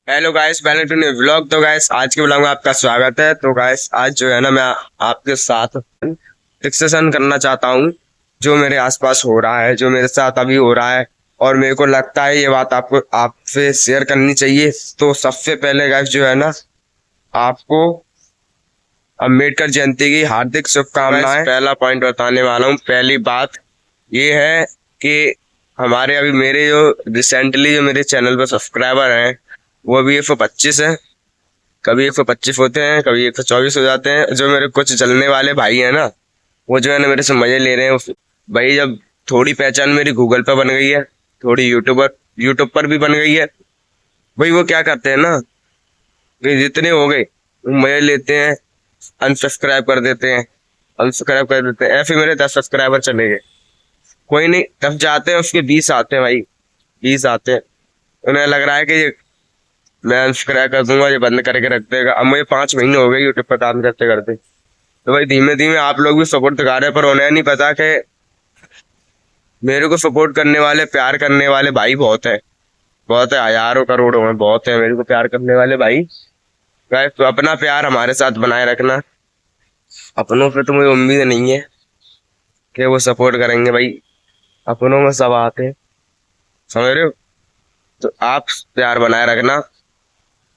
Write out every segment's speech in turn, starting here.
Hello guys, welcome to new vlog. तो guys, आज के व्लॉग में आपका स्वागत है। तो गाइस, आज जो है ना, मैं आपके साथ डिस्कशन करना चाहता हूँ जो मेरे आसपास हो रहा है, जो मेरे साथ अभी हो रहा है। और मेरे को लगता है ये बात आपको आपसे शेयर करनी चाहिए। तो सबसे पहले गाइस जो है ना, आपको अम्बेडकर जयंती की हार्दिक शुभकामनाएं। पहला पॉइंट बताने वाला हूँ। पहली बात ये है कि हमारे अभी मेरे जो रिसेंटली जो मेरे चैनल पर सब्सक्राइबर हैं वो अभी 125 है। कभी 125 होते हैं, कभी 124 हो जाते हैं। जो मेरे कुछ जलने वाले भाई हैं ना, वो जो है ना मेरे से मजे ले रहे हैं। भाई, जब थोड़ी पहचान मेरी गूगल पे बन गई है, थोड़ी यूट्यूब पर भी बन गई है। भाई, वो क्या करते हैं ना, कि जितने हो गए वो मजे लेते हैं, अनसब्सक्राइब कर देते हैं, अनसब्सक्राइब कर देते हैं। ऐसे मेरे 10 सब्सक्राइबर चले गए। कोई नहीं, तब जाते हैं उसके 20 आते हैं भाई, 20 आते हैं। उन्हें लग रहा है कि ये मैं अनसब्सक्राइब कर दूंगा, ये बंद करके रख देगा। अब मुझे 5 महीने हो गए यूट्यूब पर काम करते करते। तो भाई, धीमे धीमे आप लोग भी सपोर्ट दिखा रहे हैं, पर उन्हें नहीं पता कि मेरे को सपोर्ट करने वाले, प्यार करने वाले भाई बहुत है। बहुत है, हजारों करोड़ों हैं, बहुत है मेरे को प्यार करने वाले भाई। गाइस, तो अपना प्यार हमारे साथ बनाए रखना। अपनों पे तो मुझे उम्मीद नहीं है कि वो सपोर्ट करेंगे भाई। अपनों में सब आते हैं, समझ रहे हो। तो आप प्यार बनाए रखना।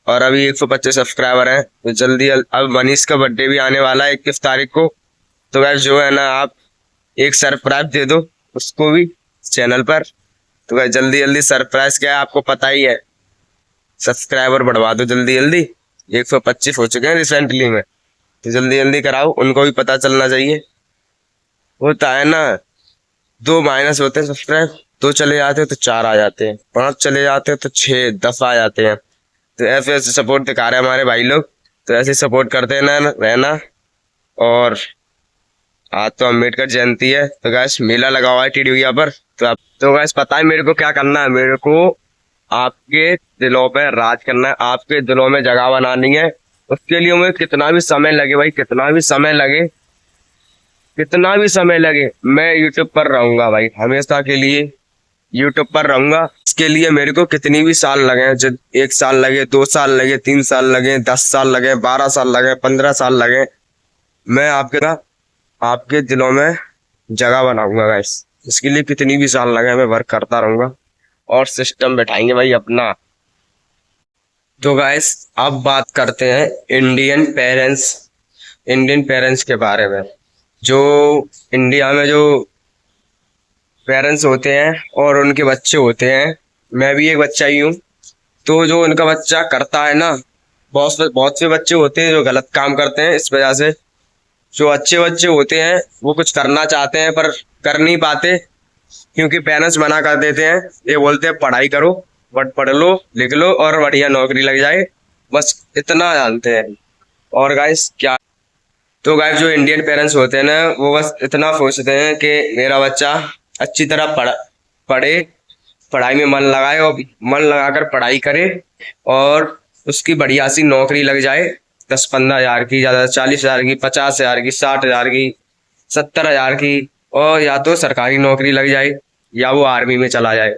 और अभी 125 सब्सक्राइबर हैं, तो जल्दी अब मनीष का बर्थडे भी आने वाला है 21 तारीख को। तो गाइस जो है ना, आप एक सरप्राइज दे दो उसको भी चैनल पर। तो गाइस, जल्दी जल्दी सरप्राइज क्या है आपको पता ही है। सब्सक्राइबर बढ़वा दो जल्दी जल्दी। 125 हो चुके हैं रिसेंटली में, तो जल्दी जल्दी कराओ, उनको भी पता चलना चाहिए। होता है ना, दो माइनस होते हैं सब्सक्राइब। दो चले जाते हैं तो 4 आ जाते हैं, 5 चले जाते हैं तो 6 10 आ जाते हैं। तो ऐसे ऐसे सपोर्ट दिखा रहे हैं हमारे भाई लोग। तो ऐसे सपोर्ट करते रहना। और आज तो अम्बेडकर जयंती है, तो गैस मेला लगा हुआ है टिडिया पर। तो गैस पता है मेरे को क्या करना है। मेरे को आपके दिलों पे राज करना है, आपके दिलों में जगह बनानी है। उसके लिए मुझे कितना भी समय लगे भाई, कितना भी समय लगे, कितना भी समय लगे, मैं यूट्यूब पर रहूंगा भाई, हमेशा के लिए यूट्यूब पर रहूंगा। इसके लिए मेरे को कितनी भी साल लगे, जब 1 साल लगे, 2 साल लगे, 3 साल लगे, 10 साल लगे, 12 साल लगे, 15 साल लगे, मैं आपके दिलों में जगह बनाऊंगा गाइस। इसके लिए कितनी भी साल लगे, मैं वर्क करता रहूंगा। और सिस्टम बैठाएंगे भाई अपना। तो गाइस, अब बात करते हैं इंडियन पेरेंट्स के बारे में। जो इंडिया में जो पेरेंट्स होते हैं और उनके बच्चे होते हैं, मैं भी एक बच्चा ही हूँ। तो जो उनका बच्चा करता है ना, बहुत से बच्चे होते हैं जो गलत काम करते हैं। इस वजह से जो अच्छे बच्चे होते हैं वो कुछ करना चाहते हैं पर कर नहीं पाते, क्योंकि पेरेंट्स मना कर देते हैं। ये बोलते हैं पढ़ाई करो, बट पढ़ लो, लिख लो और बढ़िया नौकरी लग जाए, बस इतना जानते हैं। और गाइस क्या, तो गाइस जो इंडियन पेरेंट्स होते हैं ना, वो बस इतना सोचते हैं कि मेरा बच्चा अच्छी तरह पढ़े, पढ़ाई में मन लगाए और मन लगाकर पढ़ाई करे, और उसकी बढ़िया सी नौकरी लग जाए। 10-15 हज़ार की, ज़्यादा 40 हज़ार की, 50 हज़ार की, 60 हज़ार की, 70 हज़ार की। और या तो सरकारी नौकरी लग जाए या वो आर्मी में चला जाए।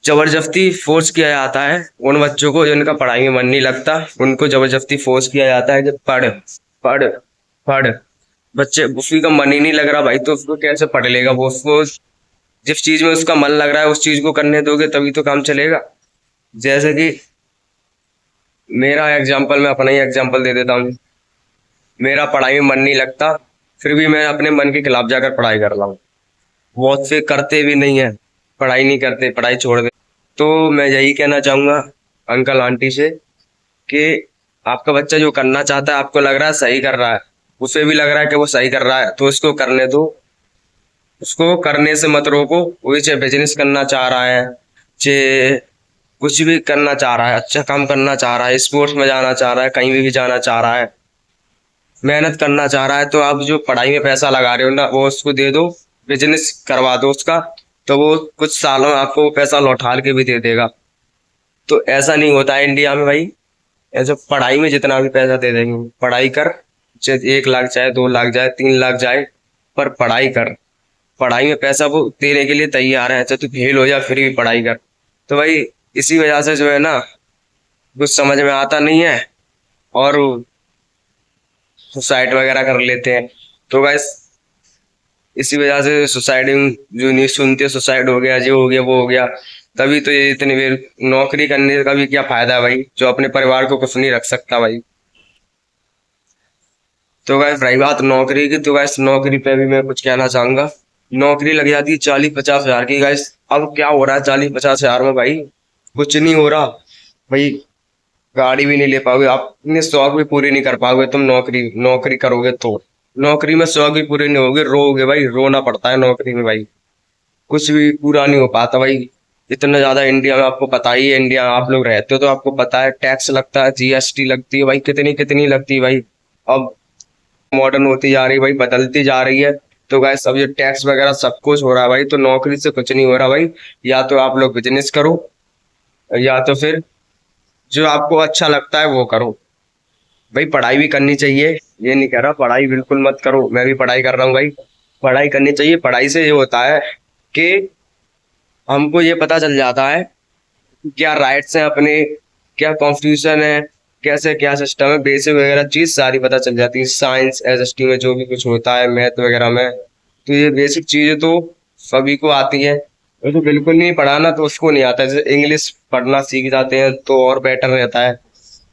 जबरदस्ती फोर्स किया जाता है उन बच्चों को जिनका पढ़ाई में मन नहीं लगता, उनको जबरदस्ती फोर्स किया जाता है कि पढ़ पढ़ पढ़। बच्चे उसी का मन ही नहीं लग रहा भाई, तो उसको कैसे पढ़ लेगा वो। उसको जिस चीज में उसका मन लग रहा है उस चीज को करने दोगे तभी तो काम चलेगा। जैसे कि मेरा एग्जाम्पल, मैं अपना ही एग्जाम्पल दे देता हूँ। मेरा पढ़ाई में मन नहीं लगता, फिर भी मैं अपने मन के खिलाफ जाकर पढ़ाई कर रहा हूँ। बहुत से करते भी नहीं है, पढ़ाई नहीं करते, पढ़ाई छोड़ दे। तो मैं यही कहना चाहूंगा अंकल आंटी से कि आपका बच्चा जो करना चाहता है, आपको लग रहा है सही कर रहा है, उसे भी लग रहा है कि वो सही कर रहा है, तो उसको करने दो। उसको करने से मत रोको। वो चाहे बिजनेस करना चाह रहा है, चाहे कुछ भी करना चाह रहा है, अच्छा काम करना चाह रहा है, स्पोर्ट्स में जाना चाह रहा है, कहीं भी जाना चाह रहा है, मेहनत करना चाह रहा है, तो आप जो पढ़ाई में पैसा लगा रहे हो ना, वो उसको दे दो, बिजनेस करवा दो उसका। तो वो कुछ सालों में आपको वो पैसा लौटा के भी दे देगा। तो ऐसा नहीं होता है इंडिया में भाई। ऐसे पढ़ाई में जितना भी पैसा दे देंगे, पढ़ाई कर, चाहे 1 लाख चाहे 2 लाख जाए 3 लाख जाए, पर पढ़ाई कर। पढ़ाई में पैसा वो देने के लिए तैयार है, चाहे तू फेल हो जा फिर भी पढ़ाई कर। तो भाई, इसी वजह से जो है ना, कुछ समझ में आता नहीं है और सुसाइड वगैरह कर लेते हैं। तो गाइस इसी वजह से सुसाइड जो न्यूज सुनते हैं, सुसाइड हो गया, जो हो गया वो हो गया, तभी तो ये इतनी देर नौकरी करने का भी क्या फायदा है भाई, जो अपने परिवार को कुछ नहीं रख सकता भाई। तो गाइस रही बात नौकरी की, तो गाइस नौकरी पे भी मैं कुछ कहना चाहूंगा। नौकरी लग जाती है 40-50 हजार की गाइस। अब क्या हो रहा है 40-50 हजार में भाई? कुछ नहीं हो रहा भाई। गाड़ी भी नहीं ले पाओगे, आप अपने शौक भी पूरे नहीं कर पाओगे। तुम नौकरी नौकरी करोगे तो नौकरी में शौक भी पूरे नहीं होगे, रोगे भाई, रोना पड़ता है नौकरी में भाई। कुछ भी पूरा नहीं हो पाता भाई। इतना ज्यादा इंडिया में आपको पता ही है, इंडिया आप लोग रहते हो तो आपको पता है, टैक्स लगता है, जीएसटी लगती है भाई, कितनी कितनी लगती है भाई। अब मॉडर्न होती जा रही है भाई, बदलती जा रही है। तो गाइस अब ये टैक्स वगैरह सब कुछ हो रहा है भाई, तो नौकरी से कुछ नहीं हो रहा भाई। या तो आप लोग बिजनेस करो, या तो फिर जो आपको अच्छा लगता है वो करो भाई। पढ़ाई भी करनी चाहिए, ये नहीं कह रहा पढ़ाई बिल्कुल मत करो, मैं भी पढ़ाई कर रहा हूँ भाई। पढ़ाई करनी चाहिए। पढ़ाई से ये होता है कि हमको ये पता चल जाता है कि क्या राइट्स हैं अपने, क्या कॉन्स्टिट्यूशन है, कैसे क्या सिस्टम है, बेसिक वगैरह चीज सारी पता चल जाती है। साइंस एसएसटी में जो भी कुछ होता है, मैथ वगैरह में, तो ये बेसिक चीजें तो सभी को आती है। और जो बिल्कुल नहीं पढ़ाना तो उसको नहीं आता। जैसे इंग्लिश पढ़ना सीख जाते हैं तो और बेटर रहता है।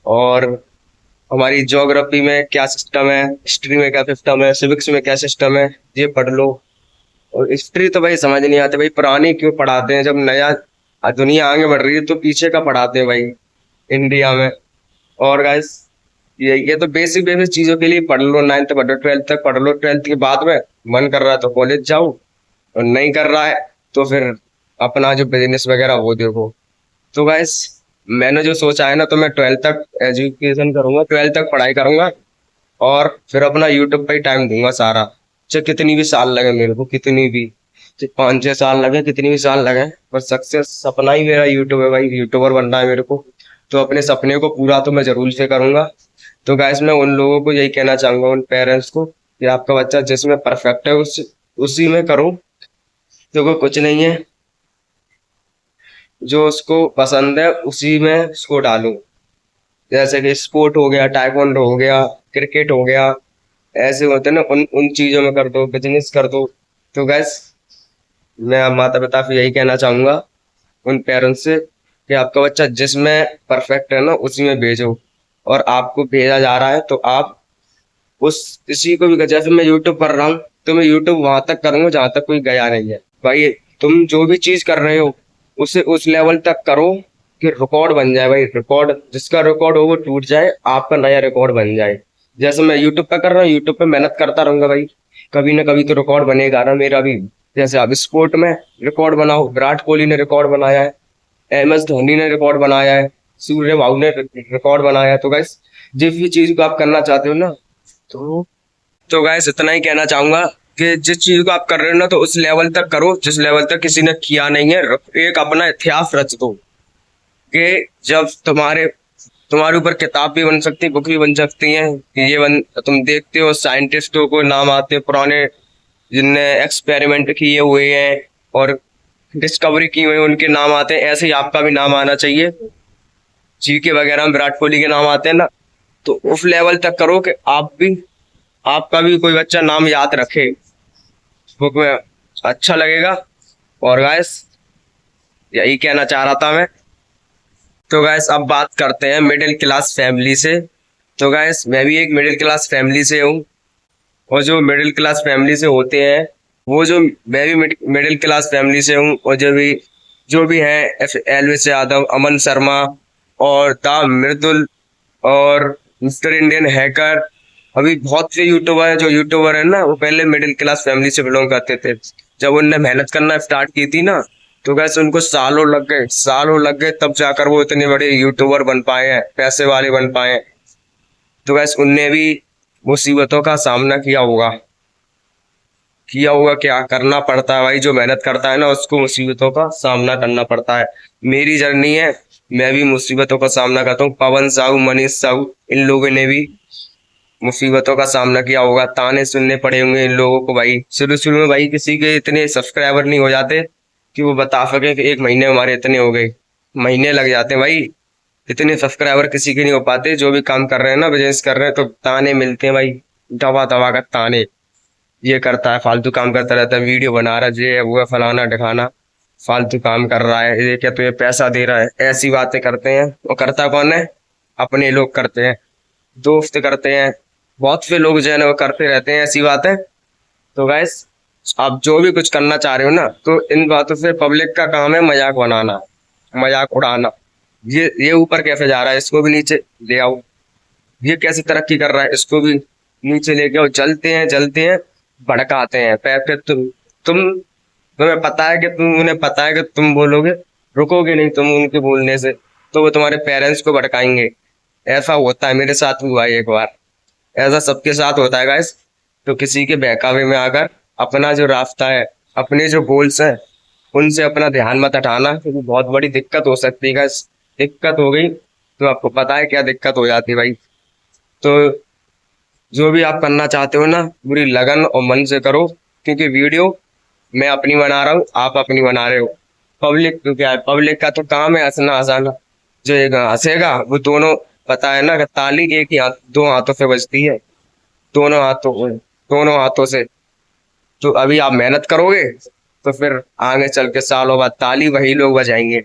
और हमारी ज्योग्राफी में क्या सिस्टम है, हिस्ट्री में क्या सिस्टम है, सिविक्स में क्या सिस्टम है, ये पढ़ लो। और हिस्ट्री तो भाई समझ नहीं आती भाई, पुरानी क्यों पढ़ाते हैं, जब नया दुनिया आगे बढ़ रही है तो पीछे का पढ़ाते हैं भाई इंडिया में। और गाइस ये तो बेसिक बेसिक चीजों के लिए पढ़ लो, 9th पढ़ लो, 12th तक पढ़ लो, 12th के बाद में मन कर रहा है तो कॉलेज जाओ, और नहीं कर रहा है तो फिर अपना जो बिजनेस वगैरह वो देखो। तो गाइस मैंने जो सोचा है ना, तो मैं 12th तक एजुकेशन करूंगा, 12th तक पढ़ाई करूंगा, और फिर अपना यूट्यूब पे ही टाइम दूंगा सारा। चाहे कितनी भी साल लगे मेरे को, कितनी भी, चाहे 5-6 साल लगे, कितनी भी साल लगे, पर सक्सेस सपना ही मेरा यूट्यूब है भाई, यूट्यूबर बनना है मेरे को। तो अपने सपने को पूरा तो मैं जरूर से करूंगा। तो गाइस मैं उन लोगों को यही कहना चाहूंगा, उन पेरेंट्स को, कि आपका बच्चा जिसमें परफेक्ट है उसी में करो। तो कोई कुछ नहीं है, जो उसको पसंद है उसी में उसको डालो। जैसे कि स्पोर्ट हो गया, टाइकोंडो हो गया, क्रिकेट हो गया, ऐसे होते हैं ना, उन उन चीजों में कर दो, बिजनेस कर दो। तो गैस मैं माता पिता को यही कहना चाहूंगा, उन पेरेंट्स से, कि आपका बच्चा जिसमें परफेक्ट है ना उसी में भेजो। और आपको भेजा जा रहा है तो आप उस किसी को भी, जैसे मैं यूट्यूब कर रहा हूँ तो मैं यूट्यूब वहां तक करूंगा जहां तक कोई गया नहीं है भाई। तुम जो भी चीज कर रहे हो उसे उस लेवल तक करो कि रिकॉर्ड बन जाए भाई। रिकॉर्ड, जिसका रिकॉर्ड हो वो टूट जाए, आपका नया रिकॉर्ड बन जाए। जैसे मैं यूट्यूब पे कर रहा हूँ, यूट्यूब पे मेहनत करता रहूंगा भाई, कभी ना कभी तो रिकॉर्ड बनेगा ना मेरा भी। जैसे अब स्पोर्ट में रिकॉर्ड बनाओ, विराट कोहली ने रिकॉर्ड बनाया है, MS धोनी ने रिकॉर्ड बनाया है, सूर्य भाऊ ने रिकॉर्ड बनाया है। तो गाइस जिस भी चीज को आप करना चाहते हो ना, तो तो गाइस इतना ही कहना चाहूंगा कि जिस चीज को आप कर रहे हो ना, तो उस लेवल तक करो जिस लेवल तक किसी ने किया नहीं है। एक अपना इतिहास रच दो, कि जब तुम्हारे ऊपर किताब भी बन सकती है, बुक भी बन सकती है। कि तुम देखते हो साइंटिस्टों को नाम आते हैं पुराने, जिनने एक्सपेरिमेंट किए हुए हैं और डिस्कवरी की हुई है, उनके नाम आते हैं। ऐसे ही आपका भी नाम आना चाहिए। जीके वगैरह में विराट कोहली के नाम आते हैं ना, तो उस लेवल तक करो कि आपका भी कोई बच्चा नाम याद रखे बुक में, अच्छा लगेगा। और गाइस यही कहना चाह रहा था मैं। तो गाइस अब बात करते हैं मिडिल क्लास फैमिली से। तो गाइस मैं भी एक मिडिल क्लास फैमिली से हूँ, और जो मिडिल क्लास फैमिली से होते हैं, वो जो मैं भी मिडिल क्लास फैमिली से हूँ, और जो भी हैं एलविस यादव, अमन शर्मा, और द मृदुल, और मिस्टर इंडियन हैकर, अभी बहुत से यूट्यूबर है ना, वो पहले मिडिल क्लास फैमिली से बिलोंग करते थे। जब उनने मेहनत करना स्टार्ट की थी ना, तो कैसे उनको सालों लग गए, तब जाकर वो इतने बड़े यूट्यूबर बन पाए हैं, पैसे वाले बन पाए हैं। तो कैसे उनने भी मुसीबतों का सामना किया होगा। क्या करना पड़ता है भाई, जो मेहनत करता है ना उसको मुसीबतों का सामना करना पड़ता है। मेरी जर्नी है, मैं भी मुसीबतों का सामना करता हूँ। पवन साहू, मनीष साहू, इन लोगों ने भी मुसीबतों का सामना किया होगा, ताने सुनने पड़े होंगे इन लोगों को भाई। शुरू शुरू में भाई किसी के इतने सब्सक्राइबर नहीं हो जाते कि वो बता सके कि एक महीने हमारे इतने हो गए, महीने लग जाते हैं भाई। इतने सब्सक्राइबर किसी के नहीं हो पाते। जो भी काम कर रहे हैं ना, बिजनेस कर रहे हैं, तो ताने मिलते हैं भाई, दवा दवा का ताने। ये करता है, फालतू काम करता रहता है, वीडियो बना रहा है, ये है, वो है, फलाना ढिकाना, फालतू काम कर रहा है, ये क्या तुझे पैसा दे रहा है, ऐसी बातें करते हैं। और करता कौन है? अपने लोग करते हैं, दोस्त करते हैं, बहुत से लोग जो है ना वो करते रहते हैं ऐसी बातें। तो गैस, आप जो भी कुछ करना चाह रहे हो ना, तो इन बातों से पब्लिक का काम है मजाक बनाना, मजाक उड़ाना। ये ऊपर कैसे जा रहा है, इसको भी नीचे ले आओ। ये कैसे तरक्की कर रहा है, इसको भी नीचे लेके आओ। जलते हैं, भड़काते हैं। फिर तुम्हें पता है कि उन्हें पता है कि तुम बोलोगे, रुकोगे नहीं तुम उनके बोलने से, तो वो तुम्हारे पेरेंट्स को भड़काएंगे। ऐसा होता है, मेरे साथ भी हुआ है एक बार। ऐसा सबके साथ होता है गाइस। तो किसी के बहकावे में आकर अपना जो रास्ता है, अपने जो गोल्स हैं, उनसे अपना ध्यान मत हटाना, क्योंकि बहुत बड़ी दिक्कत हो सकती है गाइस। दिक्कत हो गई तो आपको पता है क्या दिक्कत हो जाती है भाई। तो जो भी आप करना चाहते हो ना, पूरी लगन और मन से करो, क्योंकि वीडियो मैं अपनी बना रहा हूँ, आप अपनी बना रहे हो। पब्लिक तो क्या है, पब्लिक का तो काम है हंसना हंसाना। जो एक हंसेगा वो दोनों, पता है ना कि ताली एक ही हाथ, दो हाथों से बजती है, दोनों हाथों से। तो अभी आप मेहनत करोगे तो फिर आगे चल के सालों बाद ताली वही लोग बजाएंगे।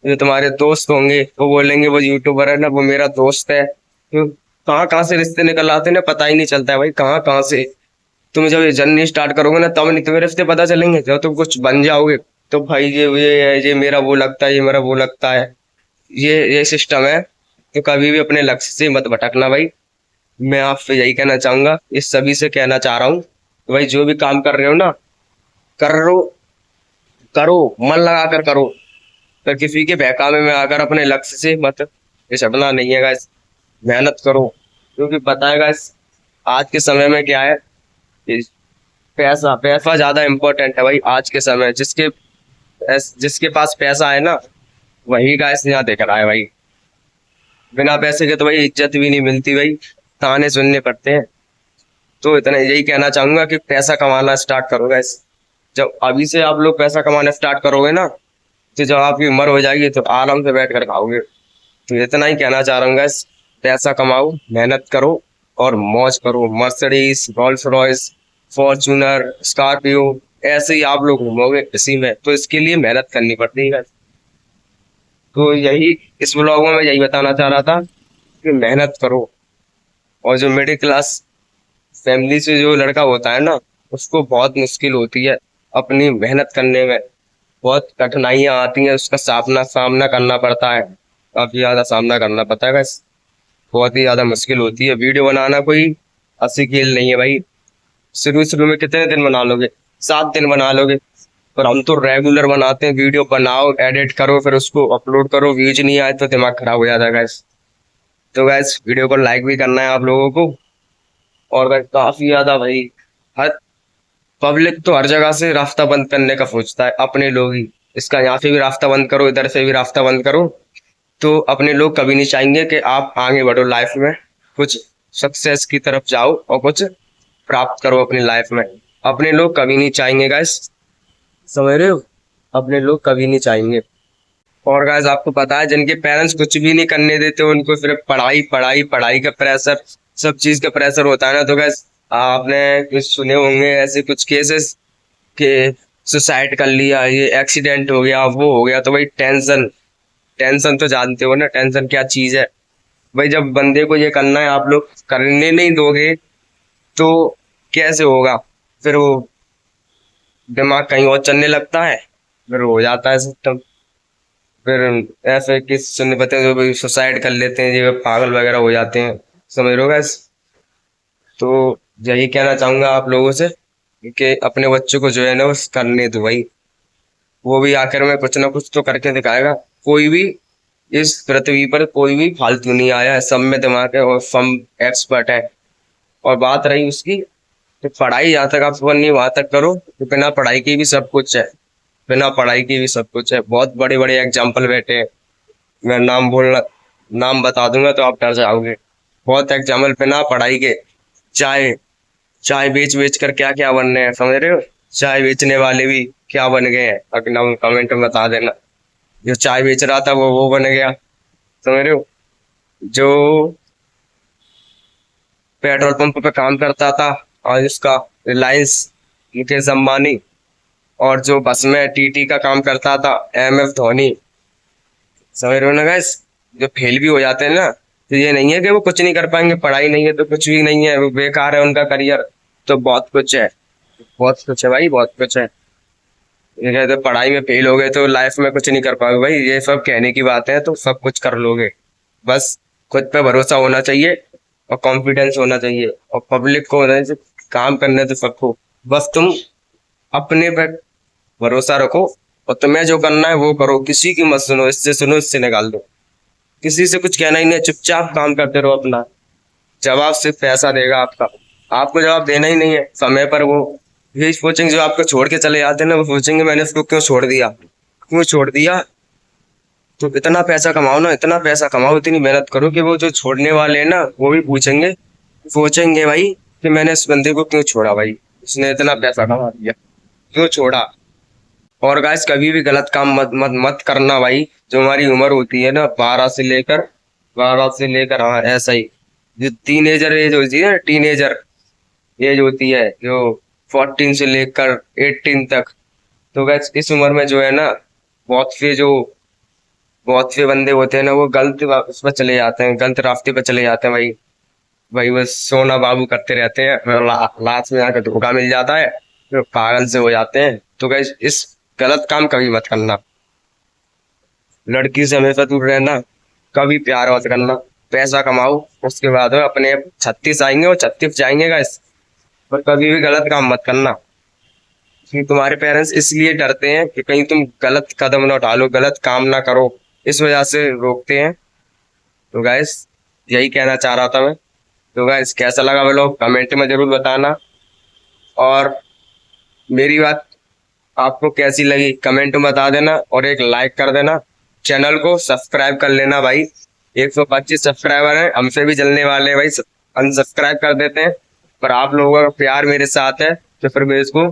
जो तुम्हारे दोस्त होंगे वो बोलेंगे वो यूट्यूबर है ना, वो मेरा दोस्त है। तो कहाँ कहाँ से रिश्ते निकल आते हैं ना, पता ही नहीं चलता है भाई, कहाँ कहाँ से। तुम जब ये जर्नी स्टार्ट करोगे ना, तब नहीं तुम्हें रिश्ते पता चलेंगे। जब तुम कुछ बन जाओगे तो भाई ये है, ये मेरा वो लगता है, ये मेरा वो लगता है। ये सिस्टम है। तो कभी भी अपने लक्ष्य से मत भटकना भाई। मैं आपसे यही कहना चाहूंगा, इस सभी से कहना चाह रहा हूँ कि भाई जो भी काम कर रहे हो ना, करो, करो, मन लगा कर करो। पर किसी के बहकावे में आकर अपने लक्ष्य से मत फिसलना नहीं है गाइस। मेहनत करो, क्योंकि पता है गाइस, आज के समय में क्या है, कि पैसा पैसा ज्यादा इम्पोर्टेंट है भाई आज के समय। जिसके पास पैसा है ना, वही गाइस यहाँ देख रहा है भाई। बिना पैसे के तो भाई इज्जत भी नहीं मिलती भाई, ताने सुनने पड़ते हैं। तो इतना यही कहना चाहूंगा कि पैसा कमाना स्टार्ट करो गाइस। जब अभी से आप लोग पैसा कमाना स्टार्ट करोगे ना, तो जब आपकी उम्र हो जाएगी तो आराम से बैठ कर खाओगे। तो इतना ही कहना चाह रहा हूँ गाइस, पैसा कमाओ, मेहनत करो और मौज करो। Mercedes, Rolls Royce, Fortuner, Scorpio, ऐसे ही आप लोग घूमोगे इसी में। तो इसके लिए मेहनत करनी पड़ती है guys। तो यही इस ब्लॉग में मैं यही बताना चाह रहा था कि मेहनत करो। और जो मिडिल क्लास फैमिली से जो लड़का होता है ना, उसको बहुत मुश्किल होती है अपनी मेहनत करने में। बहुत कठिनाइयां आती हैं, उसका सामना करना पड़ता है, काफी ज्यादा सामना करना पड़ता है बस। बहुत ही ज्यादा मुश्किल होती है। वीडियो बनाना कोई हंसी खेल नहीं है भाई। शुरू शुरू में कितने दिन बना लोगे? 7 दिन बना लोगे। पर हम तो रेगुलर बनाते हैं। वीडियो बनाओ, एडिट करो, फिर उसको अपलोड करो। व्यूज नहीं आए तो दिमाग खराब हो जाता है गैस। तो गैस, वीडियो को लाइक भी करना है आप लोगों को। और भाई काफी ज्यादा भाई, हर पब्लिक तो हर जगह से रास्ता बंद करने का सोचता है, अपने लोग ही। इसका यहाँ से भी रास्ता बंद करो, इधर से भी रास्ता बंद करो। तो अपने लोग कभी नहीं चाहेंगे कि आप आगे बढ़ो लाइफ में, कुछ सक्सेस की तरफ जाओ और कुछ प्राप्त करो अपनी लाइफ में। अपने लोग कभी नहीं चाहेंगे गाइस, समझ रहे हो? अपने लोग कभी नहीं चाहेंगे। और गाइस, आपको पता है, जिनके पेरेंट्स कुछ भी नहीं करने देते, उनको सिर्फ पढ़ाई पढ़ाई पढ़ाई का प्रेशर, सब चीज का प्रेशर होता है ना। तो गाइस, आपने कुछ सुने होंगे ऐसे कुछ केसेस के सुसाइड कर लिया, ये एक्सीडेंट हो गया, वो हो गया। तो भाई टेंशन, टेंशन तो जानते हो ना, टेंशन क्या चीज है भाई। जब बंदे को ये करना है, आप लोग करने नहीं दोगे तो कैसे होगा? फिर वो दिमाग कहीं और चलने लगता है, फिर हो जाता है सिस्टम। फिर ऐसे किस सुनने पते हैं, जो भाई सुसाइड कर लेते हैं, ये पागल वगैरह हो जाते हैं, समझ रहे हो guys? तो यही कहना चाहूंगा आप लोगों से कि अपने बच्चों को जो है ना, उस करने दो भाई। वो भी आखिर में कुछ ना कुछ तो करके दिखाएगा। कोई भी इस पृथ्वी पर कोई भी फालतू नहीं आया है, सब में दिमाग है और सब एक्सपर्ट है। और बात रही उसकी, तो पढ़ाई जहाँ तक आप नहीं वहां तक करो, तो बिना पढ़ाई की भी सब कुछ है। बिना पढ़ाई की भी सब कुछ है। बहुत बड़े बड़े एग्जाम्पल बैठे हैं, मैं नाम बता दूंगा तो आप डर जाओगे। बहुत एग्जाम्पल बिना पढ़ाई के, चाय चाय बेच बेच कर क्या क्या बन रहे हैं, समझ रहे हो? चाय बेचने वाले भी क्या बन गए हैं, अगर नाम कमेंट में बता देना। जो चाय बेच रहा था वो बन गया, समझ रहे हो? जो पेट्रोल पंप पे काम करता था और इसका रिलायंस, मुकेश अंबानी, और जो बस में टीटी का काम करता था MS धोनी। समझ रहे हो ना गाइस? जो फेल भी हो जाते हैं ना, तो ये नहीं है कि वो कुछ नहीं कर पाएंगे, पढ़ाई नहीं है तो कुछ भी नहीं है, वो बेकार है उनका करियर। तो बहुत कुछ है, बहुत कुछ है भाई, बहुत कुछ है। ये कहते हैं, पढ़ाई में फेल हो गए तो लाइफ में कुछ नहीं कर पाओगे। भाई ये सब कहने की बात है, तो सब कुछ कर लोगे। बस खुद पे भरोसा होना चाहिए और कॉन्फिडेंस होना चाहिए और पब्लिक को होना चाहिए, काम करने तो सबको। बस तुम अपने पे भरोसा रखो और तुम्हें जो करना है वो करो, किसी की मत सुनो, इससे सुनो इससे निकाल दो। किसी से कुछ कहना ही नहीं है, चुपचाप काम करते रहो अपना। जवाब सिर्फ पैसा देगा आपका, आपको जवाब देना ही नहीं है समय पर। वो यही सोचेंगे, जो आपको छोड़ के चले जाते हैं ना, वो सोचेंगे मैंने उसको क्यों छोड़ दिया, क्यों छोड़ दिया। तो इतना पैसा कमाओ ना, इतना पैसा कमाओ, इतनी मेहनत करो कि वो जो छोड़ने वाले हैं ना वो भी पूछेंगे, सोचेंगे भाई कि मैंने इस बंदे को क्यों छोड़ा, भाई उसने इतना पैसा कमा दिया, क्यों छोड़ा। और गाइस कभी भी गलत काम मत मत मत करना भाई। जो हमारी उम्र होती है ना, 12 से लेकर हाँ ऐसा ही, जो टीनेजर एज होती है ना, टीनेजर एज होती है जो 14 से लेकर 18 तक। तो गाइस इस उम्र में जो है ना, बहुत से जो बहुत से बंदे होते हैं ना, वो गलत उस पर चले जाते हैं, गलत रास्ते पर चले जाते हैं भाई। भाई बस सोना बाबू करते रहते हैं, फिर लास्ट में आकर धोखा मिल जाता है, फिर पागल से हो जाते हैं। तो गाइस इस गलत काम कभी मत करना, लड़की से हमेशा दूर रहना, कभी प्यार मत करना। पैसा कमाओ, उसके बाद अपने 36 आएंगे और 36 जाएंगे गाइस। पर कभी भी गलत काम मत करना, क्योंकि तुम्हारे पेरेंट्स इसलिए डरते हैं कि कहीं तुम गलत कदम ना उठा लो, गलत काम ना करो, इस वजह से रोकते हैं। तो गाइस यही कहना चाह रहा था मैं। तो गाइस कैसा लगा वो लोग कमेंट में जरूर बताना, और मेरी बात आपको कैसी लगी कमेंट में बता देना, और एक लाइक कर देना, चैनल को सब्सक्राइब कर लेना भाई। 125 सब्सक्राइबर हैं, हमसे भी जलने वाले हैं भाई, अनसब्सक्राइब कर देते हैं। पर आप लोगों का प्यार मेरे साथ है, तो फिर मैं इसको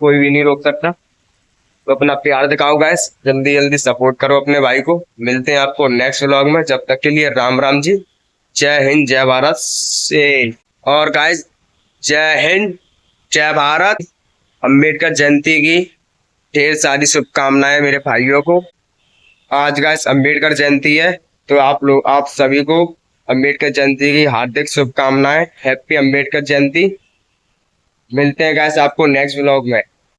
कोई भी नहीं रोक सकता। तो अपना प्यार दिखाओ गाइस, जल्दी जल्दी सपोर्ट करो अपने भाई को। मिलते हैं आपको नेक्स्ट व्लॉग में, जब तक के लिए राम राम जी। जय हिंद जय भारत से। और गाइस जय हिंद जय भारत, अम्बेडकर जयंती की ढेर सारी शुभकामनाएं मेरे भाइयों को। आज गाइस अम्बेडकर जयंती है, तो आप सभी को अम्बेडकर जयंती की हार्दिक शुभकामनाएं। हैप्पी अम्बेडकर जयंती। मिलते हैं गाइस आपको नेक्स्ट व्लॉग में।